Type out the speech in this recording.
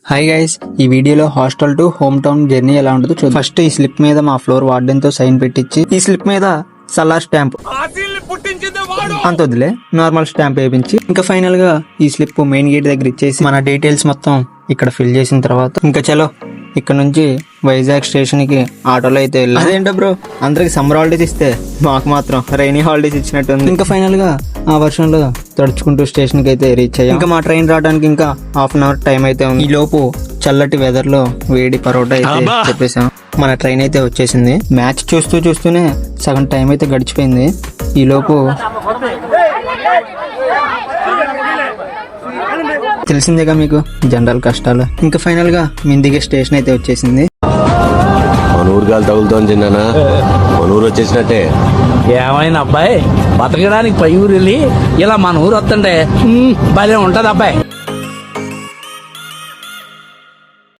Hi guys, ఈ వీడియోలో hostel to home town journey ఎలా ఉంటుందో చూద్దాం. ఫస్ట్ ఈ స్లిప్ మీద మా ఫ్లోర్ వార్డెన్ తో సైన్ పెట్టించి, ఈ స్లిప్ మీద సలార్ స్టాంప్ అంత వదిలే నార్మల్ స్టాంప్ వేయించి, ఇంకా ఫైనల్ గా ఈ స్లిప్ మెయిన్ గేట్ దగ్గర ఇచ్చేసి మన డీటెయిల్స్ మొత్తం ఇక్కడ ఫిల్ చేసిన తర్వాత ఇంకా చలో ఇక్కడ నుంచి వైజాగ్ స్టేషన్ కి ఆటోలో అయితే వెళ్ళాం. అదేంటో బ్రో, అందరికి సమ్మర్ హాలిడేస్ ఇస్తే మాకు మాత్రం రైనీ హాలిడేస్ ఇచ్చినట్టుంది. ఇంకా ఫైనల్ గా ఆ వర్షంలో తడుచుకుంటూ స్టేషన్ కి అయితే రీచ్ అయ్యాం. ఇంకా మా ట్రైన్ రావడానికి ఇంకా హాఫ్ అన్ అవర్ టైం అయితే ఉంది. ఈ లోపు చల్లటి వెదర్ లో వేడి పరోటా అయితే చెప్పేసాం. మన ట్రైన్ అయితే వచ్చేసింది. మ్యాచ్ చూస్తూనే సగం టైం అయితే గడిచిపోయింది. ఈ లోపు తెలిసిందేగా మీకు జనరల్ కష్టాలు. ఇంకా ఫైనల్ గా మేము దిగే స్టేషన్ అయితే వచ్చేసింది. మన ఊరు గాలి తగులుతోంది చిన్నానా, మన ఊరు వచ్చేసినట్టే. ఏమైనా అబ్బాయి, బతకడానికి పై ఊరు వెళ్ళి ఇలా మన ఊరు వస్తుంటే భలే ఉంటది అబ్బాయి.